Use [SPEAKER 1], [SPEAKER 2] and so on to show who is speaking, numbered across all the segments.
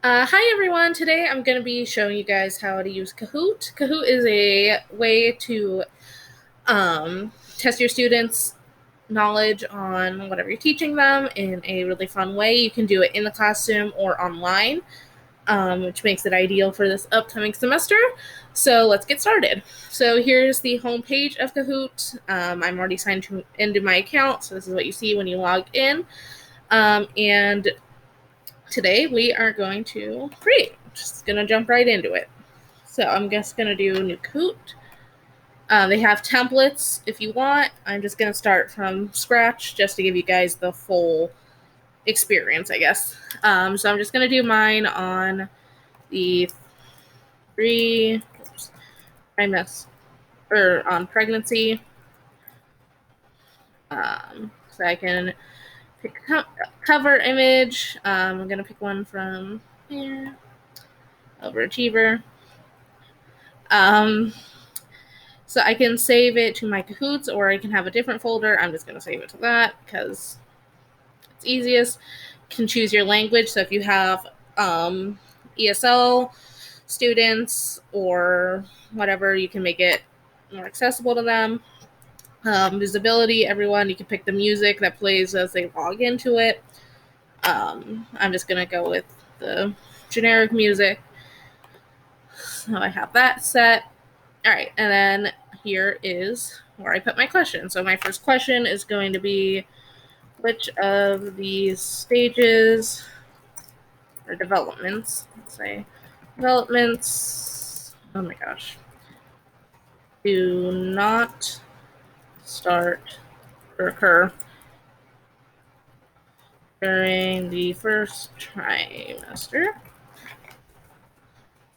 [SPEAKER 1] Hi everyone, today I'm going to be showing you guys how to use Kahoot. Kahoot is a way to test your students' knowledge on whatever you're teaching them in a really fun way. You can do it in the classroom or online, which makes it ideal for this upcoming semester. So let's get started. So here's the home page of Kahoot. I'm already signed into my account, so this is what you see when you log in. And today we are going to create. Just gonna jump right into it. So I'm just gonna do new Kahoot. They have templates if you want. I'm just gonna start from scratch just to give you guys the full experience, I guess. So I'm just gonna do mine on the trimester or on pregnancy. So I can pick cover image. I'm gonna pick one from here. Overachiever. So I can save it to my Kahoots, or I can have a different folder. I'm just going to save it to that because it's easiest. You can choose your language. So if you have ESL students or whatever, you can make it more accessible to them. Visibility, everyone, you can pick the music that plays as they log into it. I'm just going to go with the generic music. So I have that set. All right, and then here is where I put my question. So my first question is going to be, which of these stages or developments, let's say developments, oh my gosh, do not start or occur during the first trimester.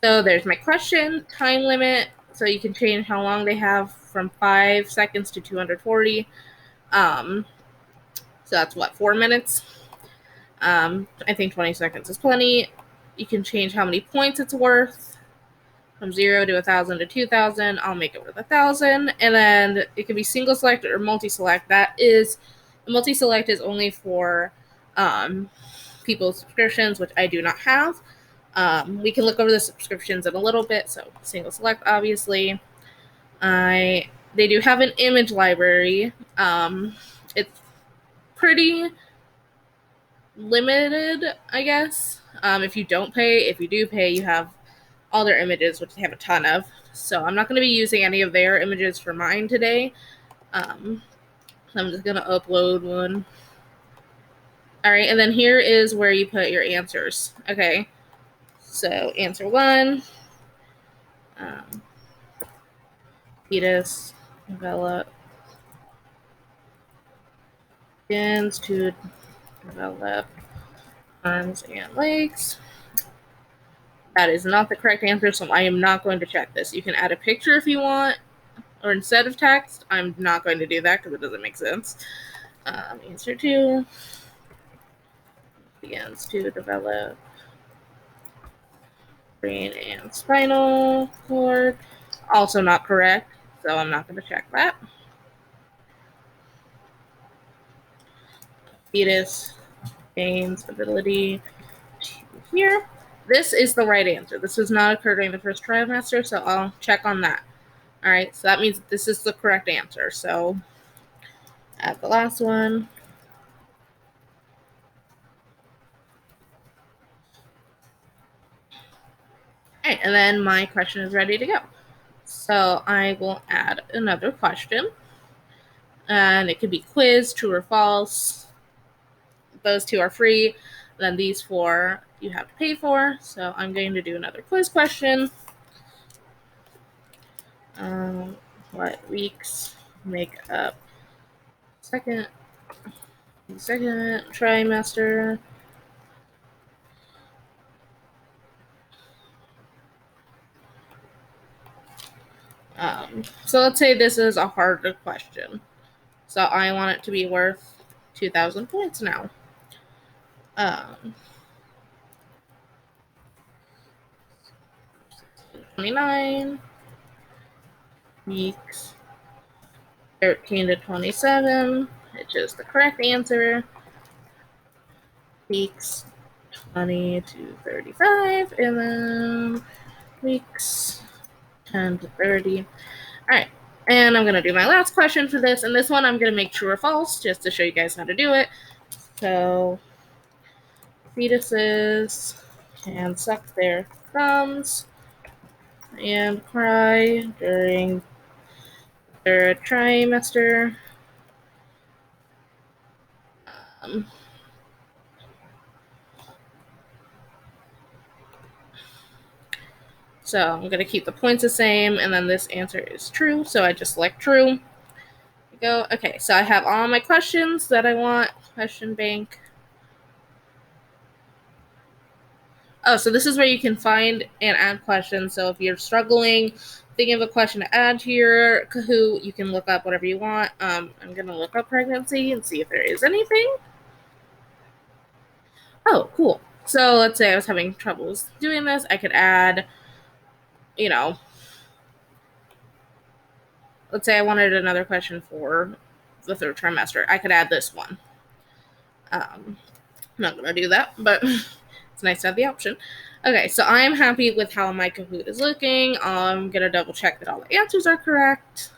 [SPEAKER 1] So there's my question, time limit. So you can change how long they have from 5 seconds to 240. So that's what, 4 minutes? I think 20 seconds is plenty. You can change how many points it's worth from 0 to 1,000 to 2,000. I'll make it worth 1,000. And then it can be single select or multi-select. Multi-select is only for people's subscriptions, which I do not have. We can look over the subscriptions in a little bit. So single select, obviously. They do have an image library. It's pretty limited, I guess. If you don't pay, if you do pay, you have all their images, which they have a ton of. So I'm not going to be using any of their images for mine today. I'm just going to upload one. All right, and then here is where you put your answers. Okay, so answer 1, fetus develop begins to develop arms and legs. That is not the correct answer, so I am not going to check this. You can add a picture if you want, or instead of text. I'm not going to do that because it doesn't make sense. Answer 2 begins to develop brain and spinal cord. Also not correct, so I'm not going to check that. Fetus gains ability to hear. This is the right answer. This does not occur during the first trimester, so I'll check on that. All right, so that means this is the correct answer. So add the last one. All right, and then my question is ready to go. So I will add another question. And it could be quiz, true or false. Those 2 are free. Then these 4 you have to pay for. So I'm going to do another quiz question. What weeks make up second trimester? So let's say this is a harder question. So I want it to be worth 2,000 points now. 29 weeks 13 to 27, which is the correct answer. Weeks 20 to 35, and then weeks 10 to 30. All right, and I'm gonna do my last question for this, and this one I'm gonna make true or false just to show you guys how to do it. So fetuses can suck their thumbs and cry during their trimester. Um, so I'm going to keep the points the same, and then this answer is true, so I just select true. Go. Okay, so I have all my questions that I want. Question bank. Oh, so this is where you can find and add questions. So if you're struggling, thinking of a question to add to your Kahoot, you can look up whatever you want. I'm going to look up pregnancy and see if there is anything. Oh, cool. So let's say I was having troubles doing this. I could add, let's say I wanted another question for the third trimester. I could add this one. I'm not going to do that, but it's nice to have the option. Okay, so I'm happy with how my Kahoot is looking. I'm going to double check that all the answers are correct.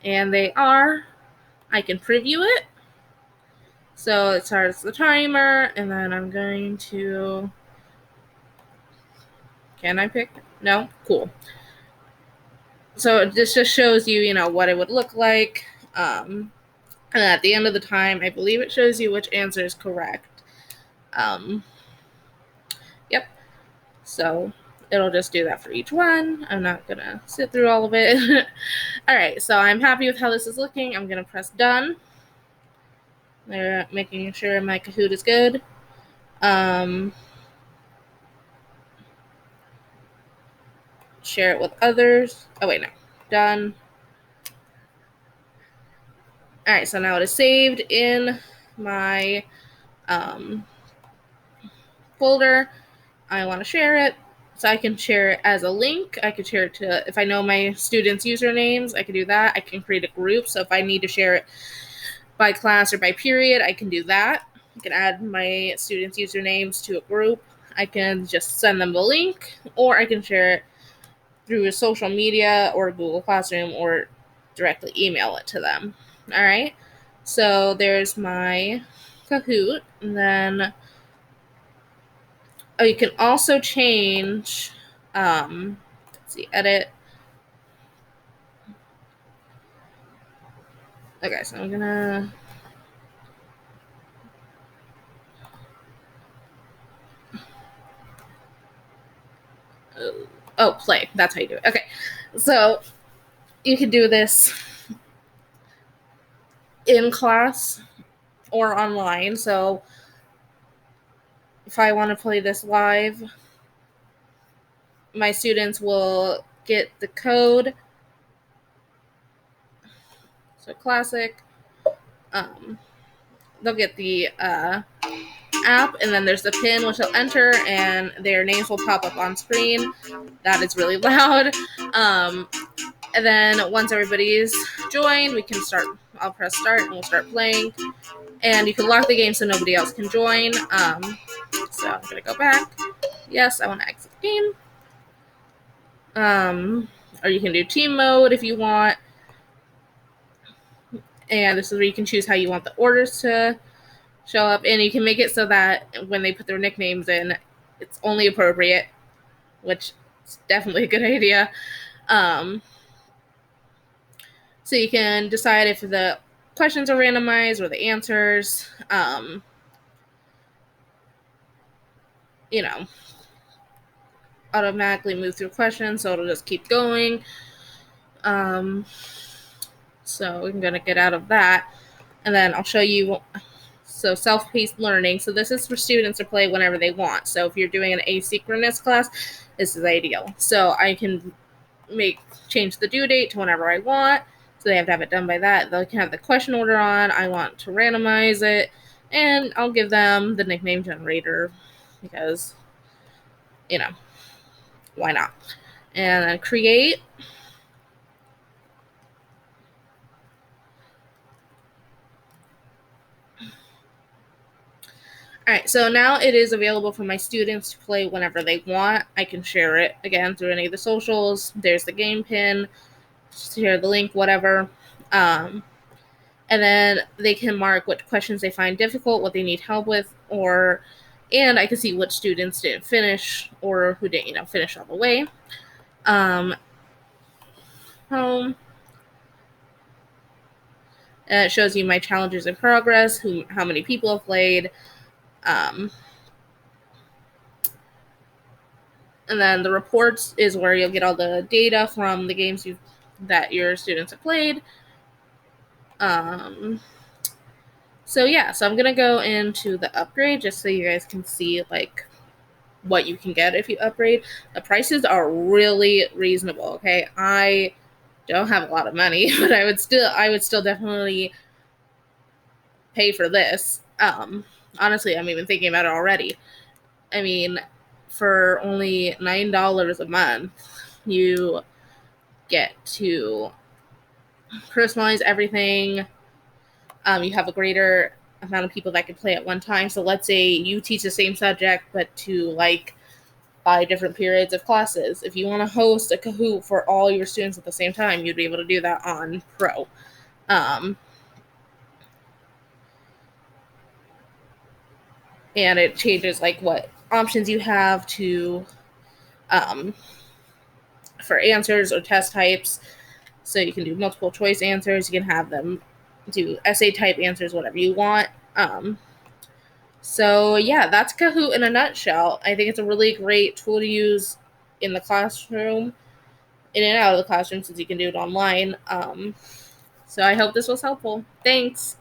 [SPEAKER 1] And they are. I can preview it. So it starts the timer, and then I'm going to... Can I pick? No? Cool. So this just shows you, what it would look like. And at the end of the time, I believe it shows you which answer is correct. Yep. So it'll just do that for each one. I'm not going to sit through all of it. All right, so I'm happy with how this is looking. I'm going to press done. They're making sure my Kahoot is good. Share it with others. Oh, wait, no. Done. All right, so now it is saved in my folder. I want to share it. So I can share it as a link. I could share it to, if I know my students' usernames, I can do that. I can create a group. So if I need to share it by class or by period, I can do that. I can add my students' usernames to a group. I can just send them the link, or I can share it through social media or Google Classroom, or directly email it to them. All right. So there's my Kahoot. And then, oh, you can also change, let's see, edit. Okay, so I'm gonna, play. That's how you do it. Okay, so you can do this in class or online. So if I want to play this live, my students will get the code. So classic. They'll get the app, and then there's the pin which they'll enter, and their names will pop up on screen. That is really loud. And then once everybody's joined, we can start. I'll press start, and we'll start playing. And you can lock the game so nobody else can join. So I'm gonna go back. Yes, I want to exit the game. Or you can do team mode if you want. And this is where you can choose how you want the orders to show up, and you can make it so that when they put their nicknames in, it's only appropriate, which is definitely a good idea. So you can decide if the questions are randomized or the answers. Automatically move through questions, so it'll just keep going. So I'm gonna get out of that, and then I'll show you. So self-paced learning. So this is for students to play whenever they want. So if you're doing an asynchronous class, this is ideal. So I can change the due date to whenever I want. So they have to have it done by that. They can have the question order on. I want to randomize it, and I'll give them the nickname generator because, why not? And then create. All right, so now it is available for my students to play whenever they want. I can share it again through any of the socials. There's the game pin, share the link, whatever. Um, and then they can mark what questions they find difficult, what they need help with, and I can see which students didn't finish or who didn't, finish all the way. Home. And it shows you my challenges in progress, how many people have played. Um, and then the reports is where you'll get all the data from the games that your students have played. So yeah, so I'm gonna go into the upgrade just so you guys can see like what you can get if you upgrade. The prices are really reasonable. Okay, I don't have a lot of money, but I would still definitely pay for this. Honestly, I'm even thinking about it already. I mean, for only $9 a month, you get to personalize everything. You have a greater amount of people that can play at one time. So let's say you teach the same subject, but to like 5 different periods of classes. If you want to host a Kahoot for all your students at the same time, you'd be able to do that on Pro. Um, and it changes like what options you have to um, for answers or test types. So you can do multiple choice answers. You can have them do essay type answers, whatever you want. So yeah, that's Kahoot in a nutshell. I think it's a really great tool to use in the classroom, in and out of the classroom, since you can do it online. So I hope this was helpful. Thanks.